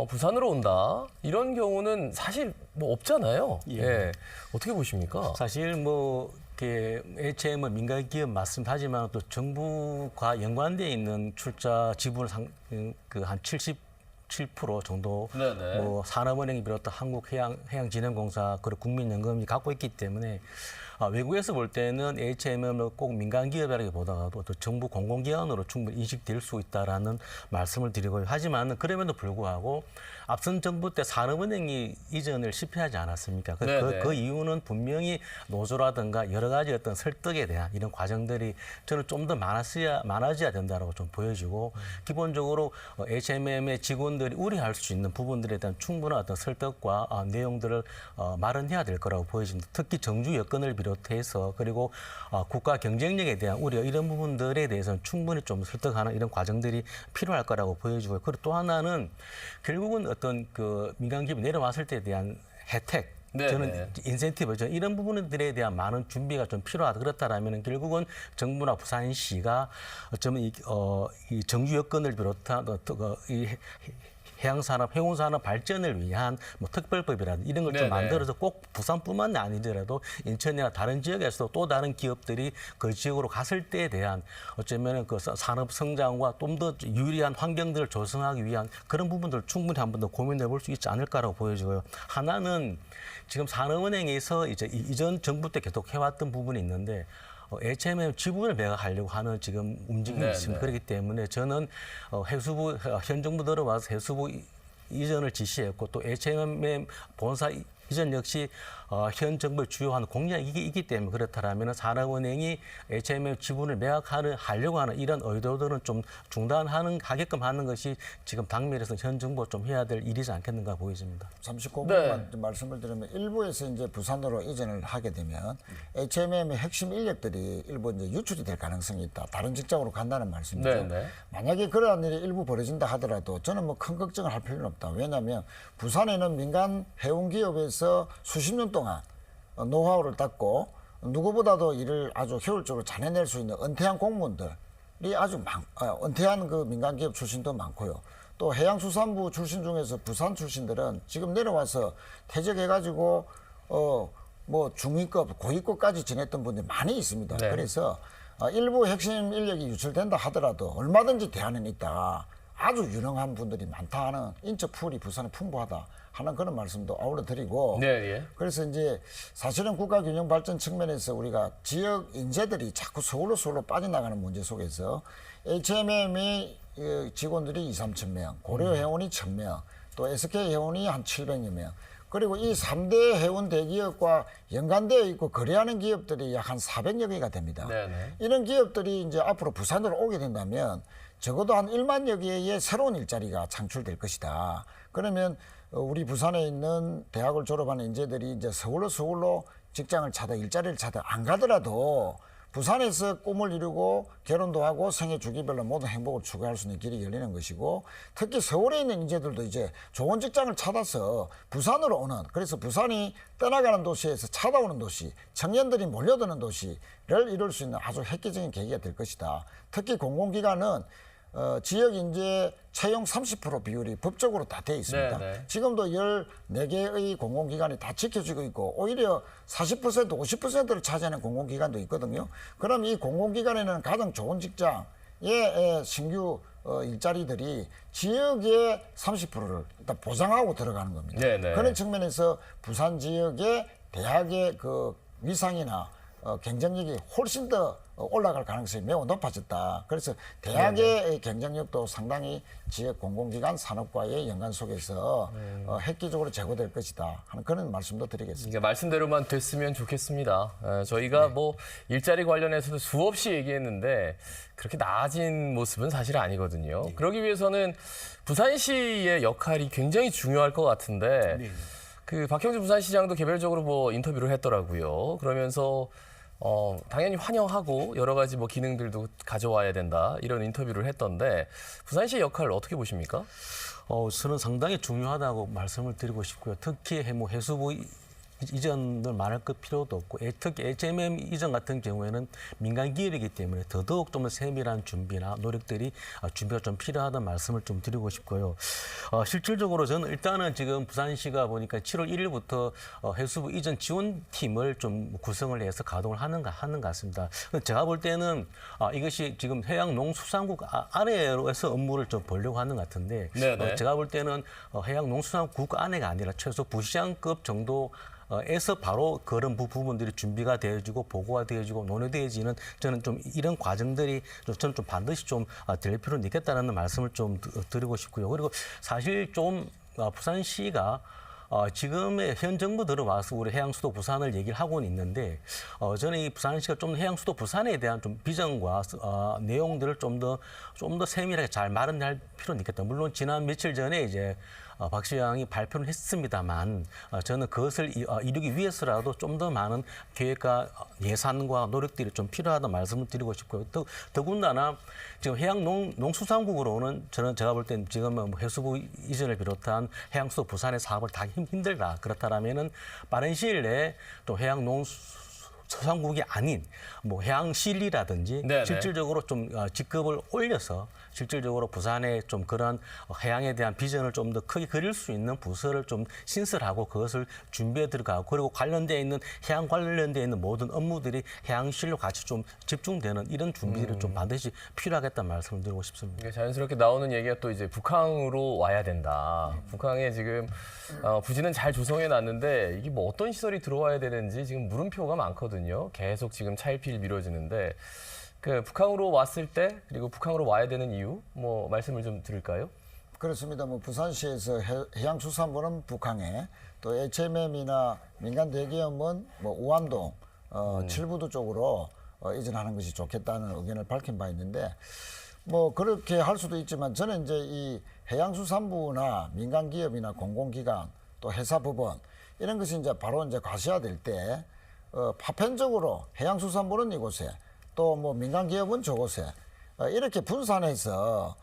부산으로 온다 이런 경우는 사실 뭐 없잖아요. 예. 어떻게 보십니까? 사실 뭐 HM은 민간 기업 맞습니다지만 또 정부가 연관돼 있는 출자 지분을 한 77% 정도 네네. 뭐 산업은행이 비롯한 한국해양진흥공사 그리고 국민연금이 갖고 있기 때문에 외국에서 볼 때는 HM은 꼭 민간 기업이라기보다도 또 정부 공공기관으로 충분히 인식될 수 있다라는 말씀을 드리고요. 하지만 그럼에도 불구하고 앞선 정부 때 산업은행이 이전을 실패하지 않았습니까? 그 이유는 분명히 노조라든가 여러 가지 어떤 설득에 대한 이런 과정들이 저는 좀 더 많아져야 된다고 좀 보여지고 기본적으로 HMM의 직원들이 우려할 수 있는 부분들에 대한 충분한 어떤 설득과 내용들을 마련해야 될 거라고 보여집니다. 특히 정주 여건을 비롯해서 그리고 국가 경쟁력에 대한 우려 이런 부분들에 대해서는 충분히 좀 설득하는 이런 과정들이 필요할 거라고 보여지고요. 그리고 또 하나는 결국은 어떤 그 민간 기업이 내려왔을 때에 대한 혜택 저는 인센티브 이런 부분들에 대한 많은 준비가 좀 필요하다. 그렇다라면 결국은 정부나 부산시가 어쩌면 이 정주 여건을 비롯한 이 해양산업, 해운산업 발전을 위한 뭐 특별법이라든지 이런 걸 좀 만들어서 꼭 부산뿐만 아니더라도 인천이나 다른 지역에서도 또 다른 기업들이 그 지역으로 갔을 때에 대한 어쩌면 그 산업 성장과 좀 더 유리한 환경들을 조성하기 위한 그런 부분들을 충분히 한 번 더 고민해 볼 수 있지 않을까라고 보여지고요. 하나는 지금 산업은행에서 이제 이전 정부 때 계속 해왔던 부분이 있는데 HMM 지분을 매각하려고 하는 지금 움직임이 있습니다. 그렇기 때문에 저는 해수부 현 정부 들어와서 해수부 이전을 지시했고 또 HMM 본사 이전 역시 현 정부의 주요한 공약이기 때문에 그렇다면 산업은행이 HMM 지분을 매각하려고 하는 이런 의도들은 좀 하게끔 하는 것이 지금 당면에서 현 정부가 좀 해야 될 일이지 않겠는가 보여집니다. 39분만 말씀을 드리면 일부에서 이제 부산으로 이전을 하게 되면 HMM의 핵심 인력들이 일부 이제 유출이 될 가능성이 있다. 다른 직장으로 간다는 말씀이죠. 만약에 그러한 일이 일부 벌어진다 하더라도 저는 뭐 큰 걱정을 할 필요는 없다. 왜냐하면 부산에는 민간 해운 기업에서 수십 년 동안 노하우를 닦고 누구보다도 일을 아주 효율적으로 잘해낼 수 있는 은퇴한 공무원들이 아주 은퇴한 그 민간기업 출신도 많고요. 또 해양수산부 출신 중에서 부산 출신들은 지금 내려와서 퇴직해가지고 뭐 중위급, 고위급까지 지냈던 분들이 많이 있습니다. 그래서 일부 핵심 인력이 유출된다 하더라도 얼마든지 대안은 있다. 아주 유능한 분들이 많다 하는 인적 풀이 부산에 풍부하다 하는 그런 말씀도 아울러 드리고 그래서 이제 사실은 국가균형 발전 측면에서 우리가 지역 인재들이 자꾸 서울로 빠져나가는 문제 속에서 HMM이 직원들이 2~3천 명, 고려 해운이 1,000명, 또 SK 해운이 한 700여 명, 그리고 이 3대 해운 대기업과 연관되어 있고 거래하는 기업들이 약 한 400여 개가 됩니다. 이런 기업들이 이제 앞으로 부산으로 오게 된다면 적어도 한 1만여 개의 새로운 일자리가 창출될 것이다. 그러면 우리 부산에 있는 대학을 졸업하는 인재들이 이제 서울로 직장을 찾아 일자리를 찾아 안 가더라도 부산에서 꿈을 이루고 결혼도 하고 생애 주기별로 모든 행복을 추구할 수 있는 길이 열리는 것이고, 특히 서울에 있는 인재들도 이제 좋은 직장을 찾아서 부산으로 오는, 그래서 부산이 떠나가는 도시에서 찾아오는 도시, 청년들이 몰려드는 도시를 이룰 수 있는 아주 획기적인 계기가 될 것이다. 특히 공공기관은 지역 인재 채용 30% 비율이 법적으로 다 돼 있습니다. 네, 네. 지금도 14개의 공공기관이 다 지켜지고 있고, 오히려 40%, 50%를 차지하는 공공기관도 있거든요. 그럼 이 공공기관에는 가장 좋은 직장의 신규 일자리들이 지역의 30%를 일단 보장하고 들어가는 겁니다. 네, 네. 그런 측면에서 부산 지역의 대학의 그 위상이나 경쟁력이 훨씬 더 올라갈 가능성이 매우 높아졌다. 그래서 대학의 경쟁력도 상당히 지역 공공기관 산업과의 연관 속에서 획기적으로 제고될 것이다 하는 그런 말씀도 드리겠습니다. 이게 말씀대로만 됐으면 좋겠습니다. 저희가 뭐 일자리 관련해서도 수없이 얘기했는데 그렇게 나아진 모습은 사실 아니거든요. 그러기 위해서는 부산시의 역할이 굉장히 중요할 것 같은데 그 박형준 부산시장도 개별적으로 뭐 인터뷰를 했더라고요. 그러면서 당연히 환영하고 여러 가지 뭐 기능들도 가져와야 된다 이런 인터뷰를 했던데 부산시의 역할을 어떻게 보십니까? 저는 상당히 중요하다고 말씀을 드리고 싶고요. 특히 뭐 해수부 이전을 말할 것 필요도 없고, 특히 HMM 이전 같은 경우에는 민간 기업이기 때문에 더더욱 좀 더 세밀한 준비나 노력들이 준비가 좀 필요하다는 말씀을 좀 드리고 싶고요. 실질적으로 저는 일단은 지금 부산시가 보니까 7월 1일부터 해수부 이전 지원팀을 좀 구성을 해서 가동을 하는 것 같습니다. 제가 볼 때는 이것이 지금 해양농수산국 아래에서 업무를 좀 보려고 하는 것 같은데, 제가 볼 때는 해양농수산국 안에가 아니라 최소 부시장급 정도 에서 바로 그런 부분들이 준비가 되어지고 보고가 되어지고 논의되어지는, 저는 좀 이런 과정들이 저는 좀 반드시 좀 될 필요는 있겠다는 말씀을 좀 드리고 싶고요. 그리고 사실 좀 부산시가 지금의 현 정부 들어와서 우리 해양수도 부산을 얘기를 하고는 있는데, 저는 이 부산시가 좀 해양수도 부산에 대한 좀 비전과 내용들을 좀 더 세밀하게 잘 마련할 필요는 있겠다. 물론 지난 며칠 전에 이제 박 시장이 발표를 했습니다만, 저는 그것을 이루기 위해서라도 좀 더 많은 계획과 예산과 노력들이 좀 필요하다는 말씀을 드리고 싶고요. 더군다나 지금 해양농수산국으로는 제가 볼 때는 지금 뭐 해수부 이전을 비롯한 해양수도 부산의 사업을 다 힘들다. 그렇다면은 빠른 시일 내에 또 해양농수산국이 아닌 뭐 해양실리라든지 네네. 실질적으로 좀 직급을 올려서 실질적으로 부산에 좀 그런 해양에 대한 비전을 좀 더 크게 그릴 수 있는 부서를 좀 신설하고 그것을 준비해 들어가고, 그리고 관련되어 있는 해양 관련되어 있는 모든 업무들이 해양실로 같이 좀 집중되는 이런 준비들이 좀 반드시 필요하겠다는 말씀을 드리고 싶습니다. 이게 자연스럽게 나오는 얘기가 또 이제 북항으로 와야 된다. 북항에 지금 부지는 잘 조성해 놨는데 이게 뭐 어떤 시설이 들어와야 되는지 지금 물음표가 많거든요. 계속 지금 차일피일 미뤄지는데 그 북항으로 왔을 때 그리고 북항으로 와야 되는 이유 뭐 말씀을 좀 드릴까요? 그렇습니다. 뭐 부산시에서 해양수산부는 북항에, 또 HMM이나 민간 대기업은 뭐 우암동, 칠부도 쪽으로 이전하는 것이 좋겠다는 의견을 밝힌 바 있는데, 뭐 그렇게 할 수도 있지만 저는 이제 이 해양수산부나 민간 기업이나 공공기관 또 회사법원 이런 것이 이제 바로 이제 가시화될 때 파편적으로 해양수산부는 이곳에 또 뭐 민간 기업은 저곳에 이렇게 분산해서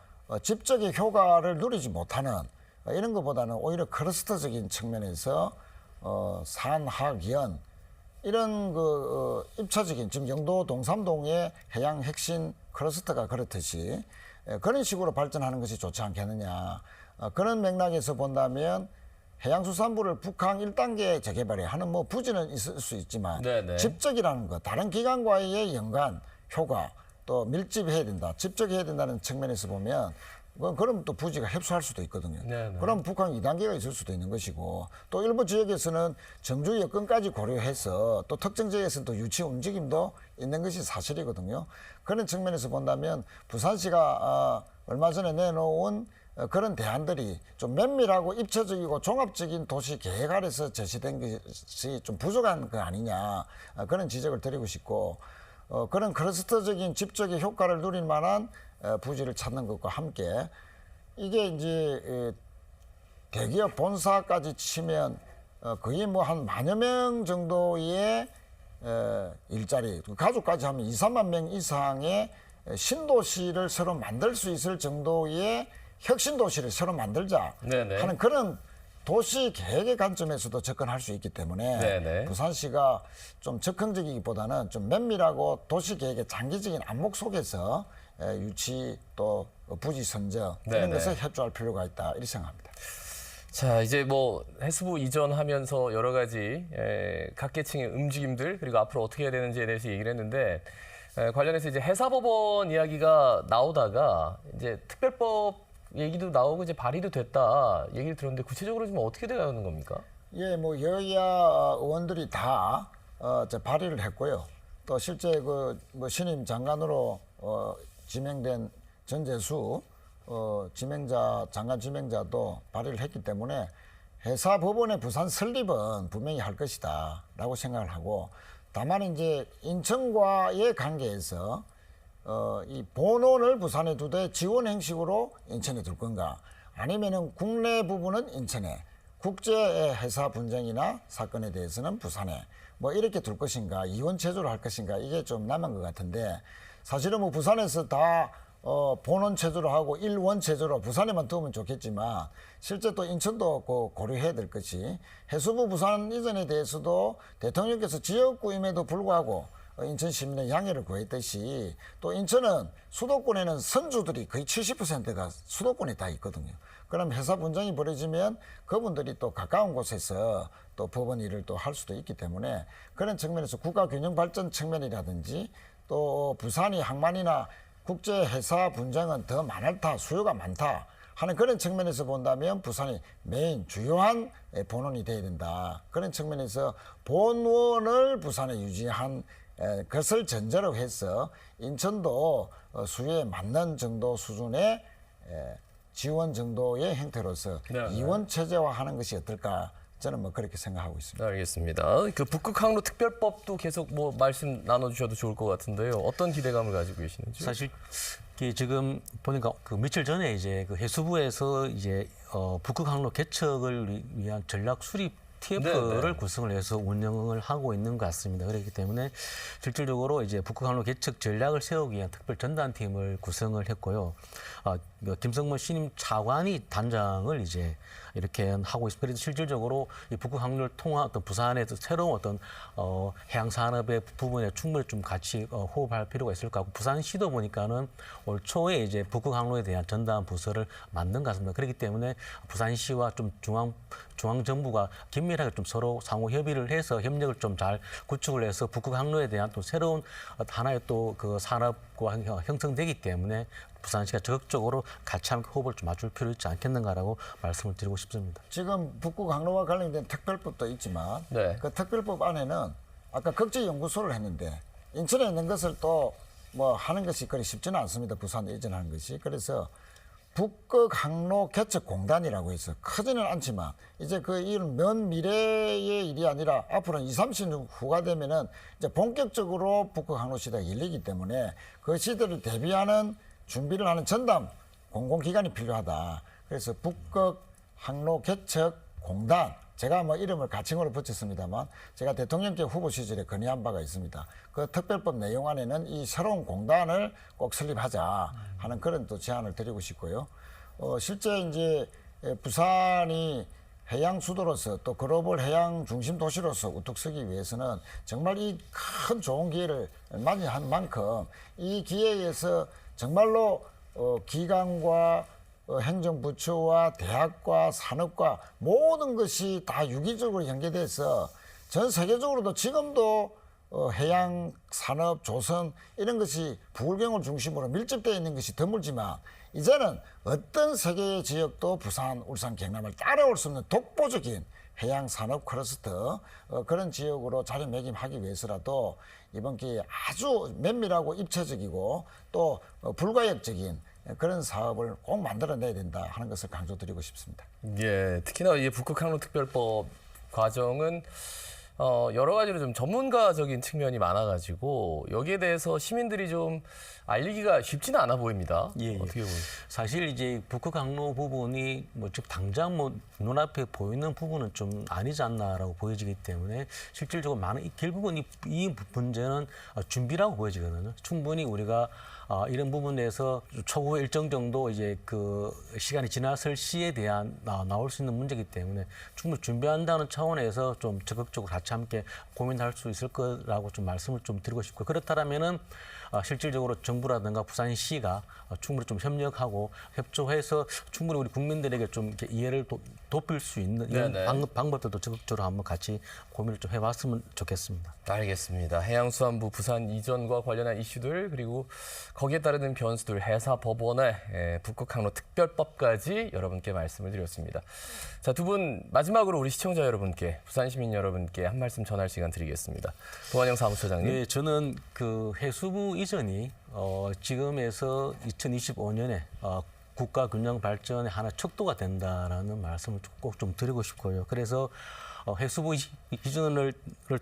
집적인 효과를 누리지 못하는 이런 것보다는 오히려 클러스터적인 측면에서 산하연 이런 그 입차적인 지금 영도 동삼동의 해양 핵심 클러스터가 그렇듯이 그런 식으로 발전하는 것이 좋지 않겠느냐. 그런 맥락에서 본다면 해양수산부를 북항 1단계 재개발에 하는 뭐 부지는 있을 수 있지만 네네. 집적이라는 것, 다른 기관과의 연관, 효과, 또 밀집해야 된다, 집적해야 된다는 측면에서 보면 그럼 또 부지가 협소할 수도 있거든요. 네네. 그럼 북한 2단계가 있을 수도 있는 것이고, 또 일부 지역에서는 정주 여건까지 고려해서 또 특정 지역에서는 또 유치 움직임도 있는 것이 사실이거든요. 그런 측면에서 본다면 부산시가 얼마 전에 내놓은 그런 대안들이 좀 면밀하고 입체적이고 종합적인 도시 계획 아래서 제시된 것이 좀 부족한 거 아니냐, 그런 지적을 드리고 싶고, 그런 클러스터적인 집적의 효과를 누릴 만한 부지를 찾는 것과 함께, 이게 이제 대기업 본사까지 치면 거의 뭐 한 10,000여 명 정도의 일자리, 가족까지 하면 2, 3만 명 이상의 신도시를 새로 만들 수 있을 정도의 혁신도시를 새로 만들자 네네. 하는 그런 도시 계획의 관점에서도 접근할 수 있기 때문에 네네. 부산시가 좀 적극적이기보다는 좀 면밀하고 도시 계획의 장기적인 안목 속에서 유치 또 부지 선정 이런 네네. 것을 협조할 필요가 있다 이렇게 생각합니다. 자, 이제 뭐 해수부 이전하면서 여러 가지 각 계층의 움직임들 그리고 앞으로 어떻게 해야 되는지에 대해서 얘기를 했는데 관련해서 이제 해사법원 이야기가 나오다가 이제 특별법 얘기도 나오고 이제 발의도 됐다 얘기를 들었는데 구체적으로 좀 어떻게 되는 겁니까? 예, 뭐 여야 의원들이 다 발의를 했고요. 또 실제 뭐 신임 장관으로 지명된 전재수 장관 지명자도 발의를 했기 때문에 해사법원의 부산 설립은 분명히 할 것이다라고 생각을 하고, 다만 이제 인천과의 관계에서 이 본원을 부산에 두되 지원 형식으로 인천에 둘 건가, 아니면은 국내 부분은 인천에, 국제 회사 분쟁이나 사건에 대해서는 부산에 뭐 이렇게 둘 것인가, 이원 체제로 할 것인가, 이게 좀 남은 것 같은데, 사실은 뭐 부산에서 다 본원 체제로 하고 일원 체제로 부산에만 두면 좋겠지만 실제 또 인천도 고려해야 될 것이, 해수부 부산 이전에 대해서도 대통령께서 지역구임에도 불구하고 인천 시민의 양해를 구했듯이, 또 인천은 수도권에는 선주들이 거의 70%가 수도권에 다 있거든요. 그럼 회사 분쟁이 벌어지면 그분들이 또 가까운 곳에서 또 법원 일을 또 할 수도 있기 때문에, 그런 측면에서 국가 균형 발전 측면이라든지 또 부산이 항만이나 국제 회사 분쟁은 더 많다, 수요가 많다 하는 그런 측면에서 본다면 부산이 메인 주요한 본원이 돼야 된다. 그런 측면에서 본원을 부산에 유지한 것을 전제로 해서 인천도 수요에 맞는 정도 수준의 지원 정도의 형태로서 네. 이원 체제화하는 것이 어떨까, 저는 뭐 그렇게 생각하고 있습니다. 알겠습니다. 그 북극 항로 특별법도 계속 뭐 말씀 나눠주셔도 좋을 것 같은데요. 어떤 기대감을 가지고 계시는지? 사실 이게 지금 보니까 그 며칠 전에 이제 그 해수부에서 이제 북극 항로 개척을 위한 전략 수립 TF를 네. 구성을 해서 운영을 하고 있는 것 같습니다. 그렇기 때문에 실질적으로 이제 북극 항로 개척 전략을 세우기 위한 특별 전단팀을 구성을 했고요. 김성문 신임 차관이 단장을 이제 이렇게 하고 있습니다. 그래서 실질적으로 이 북극 항로를 통한 어떤 부산의 새로운 어떤 해양 산업의 부분에 충분히 좀 같이 호흡할 필요가 있을 것 같고, 부산시도 보니까는 올 초에 이제 북극 항로에 대한 전담 부서를 만든 것 같습니다. 그렇기 때문에 부산시와 좀 중앙 정부가 긴밀하게 좀 서로 상호 협의를 해서 협력을 좀 잘 구축을 해서 북극 항로에 대한 또 새로운 하나의 또 그 산업과 형성되기 때문에 부산시가 적극적으로 같이 함께 호흡을 좀 맞출 필요 있지 않겠는가라고 말씀을 드리고 싶습니다. 지금 북극 항로와 관련된 특별법도 있지만 네. 그 특별법 안에는 아까 국제연구소를 했는데 인천에 있는 것을 또 뭐 하는 것이 그리 쉽지는 않습니다. 부산에 이전하는 것이. 그래서 북극 항로 개척공단이라고 해서 크지는 않지만 이제 그 일은 먼 미래의 일이 아니라 앞으로는 20, 30년 후가 되면은 이제 본격적으로 북극 항로 시대가 열리기 때문에 그 시대를 대비하는 준비를 하는 전담 공공기관이 필요하다. 그래서 북극 항로 개척 공단, 제가 뭐 이름을 가칭으로 붙였습니다만 제가 대통령께 후보 시절에 건의한 바가 있습니다. 그 특별법 내용 안에는 이 새로운 공단을 꼭 설립하자 하는 그런 또 제안을 드리고 싶고요. 실제 이제 부산이 해양 수도로서 또 글로벌 해양 중심 도시로서 우뚝 서기 위해서는 정말 이 큰 좋은 기회를 맞이한 만큼 이 기회에서 정말로 기관과 행정부처와 대학과 산업과 모든 것이 다 유기적으로 연계돼서 전 세계적으로도 지금도 해양 산업 조선 이런 것이 부울경을 중심으로 밀집되어 있는 것이 드물지만 이제는 어떤 세계의 지역도 부산, 울산, 경남을 따라올 수 없는 독보적인 해양 산업 클러스터 그런 지역으로 자리매김하기 위해서라도 이번 기회에 아주 면밀하고 입체적이고 또 불가역적인 그런 사업을 꼭 만들어내야 된다 하는 것을 강조드리고 싶습니다. 예, 특히나 이 북극 항로 특별법 과정은 여러 가지로 좀 전문가적인 측면이 많아가지고 여기에 대해서 시민들이 좀 알리기가 쉽지는 않아 보입니다. 예, 예. 어떻게 보세요? 사실 이제 북극 항로 부분이 뭐 즉 당장 뭐 눈앞에 보이는 부분은 좀 아니지 않나라고 보여지기 때문에 실질적으로 많은 결국은 이 문제는 준비라고 보여지거든요. 충분히 우리가 이런 부분에서 초과 일정 정도 이제 그 시간이 지났을 시에 대한 나올 수 있는 문제이기 때문에 충분히 준비한다는 차원에서 좀 적극적으로 같이 함께 고민할 수 있을 거라고 좀 말씀을 좀 드리고 싶고 그렇다면은 실질적으로 정부라든가 부산시가 충분히 좀 협력하고 협조해서 충분히 우리 국민들에게 좀 이렇게 이해를 돕을 수 있는 이런 방법들도 적극적으로 한번 같이 고민을 좀 해봤으면 좋겠습니다. 알겠습니다. 해양수산부 부산 이전과 관련한 이슈들 그리고 거기에 따르는 변수들 해사법원의 북극항로 특별법까지 여러분께 말씀을 드렸습니다. 자, 두 분 마지막으로 우리 시청자 여러분께 부산 시민 여러분께 한 말씀 전할 시간 드리겠습니다. 도한영 사무처장님. 네, 저는 그 해수부 이전이 지금에서 2025년에 국가 균형 발전의 하나 척도가 된다라는 말씀을 꼭 좀 드리고 싶고요. 그래서 해수부 이전을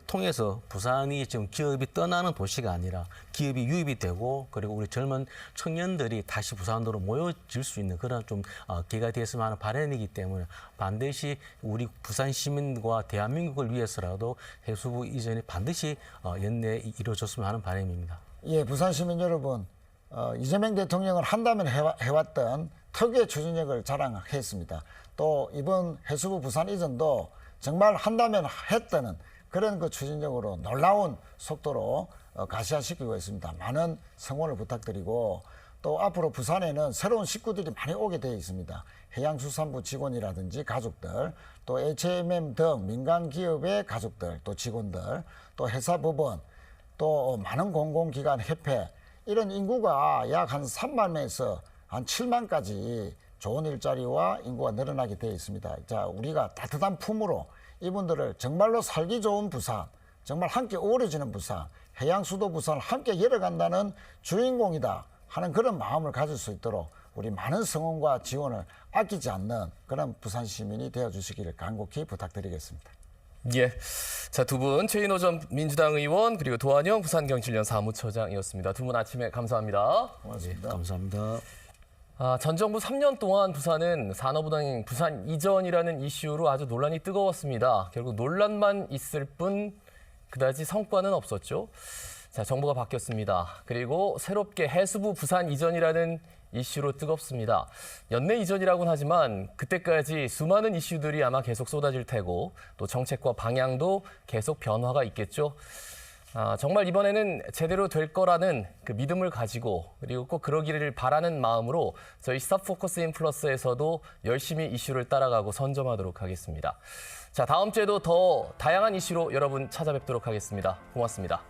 통해서 부산이 지금 기업이 떠나는 도시가 아니라 기업이 유입이 되고 그리고 우리 젊은 청년들이 다시 부산으로 모여질 수 있는 그런 좀 기회가 되었으면 하는 바람이기 때문에 반드시 우리 부산 시민과 대한민국을 위해서라도 해수부 이전이 반드시 연내에 이루어졌으면 하는 바람입니다. 예, 부산 시민 여러분, 이재명 대통령을 한다면 해왔던 특유의 추진력을 자랑했습니다. 또 이번 해수부 부산 이전도 정말 한다면 했다는 그런 그 추진력으로 놀라운 속도로 가시화시키고 있습니다. 많은 성원을 부탁드리고 또 앞으로 부산에는 새로운 식구들이 많이 오게 되어 있습니다. 해양수산부 직원이라든지 가족들, 또 HMM 등 민간 기업의 가족들, 또 직원들, 또 해사법원, 또 많은 공공기관 협회 이런 인구가 약 한 3만에서 한 7만까지 좋은 일자리와 인구가 늘어나게 되어 있습니다. 자, 우리가 따뜻한 품으로 이분들을 정말로 살기 좋은 부산, 정말 함께 어우러지는 부산, 해양수도 부산을 함께 열어간다는 주인공이다 하는 그런 마음을 가질 수 있도록 우리 많은 성원과 지원을 아끼지 않는 그런 부산 시민이 되어주시기를 간곡히 부탁드리겠습니다. 예. 자, 두 분 최인호 전 민주당 의원 그리고 도한영 부산경실련 사무처장이었습니다. 두 분 아침에 감사합니다. 고맙습니다. 감사합니다. 전 정부 3년 동안 부산은 산업은행 부산 이전이라는 이슈로 아주 논란이 뜨거웠습니다. 결국 논란만 있을 뿐 그다지 성과는 없었죠. 자, 정부가 바뀌었습니다. 그리고 새롭게 해수부 부산 이전이라는 이슈로 뜨겁습니다. 연내 이전이라고는 하지만 그때까지 수많은 이슈들이 아마 계속 쏟아질 테고 또 정책과 방향도 계속 변화가 있겠죠. 정말 이번에는 제대로 될 거라는 그 믿음을 가지고 그리고 꼭 그러기를 바라는 마음으로 저희 스탑포커스 인플러스에서도 열심히 이슈를 따라가고 선점하도록 하겠습니다. 자, 다음 주에도 더 다양한 이슈로 여러분 찾아뵙도록 하겠습니다. 고맙습니다.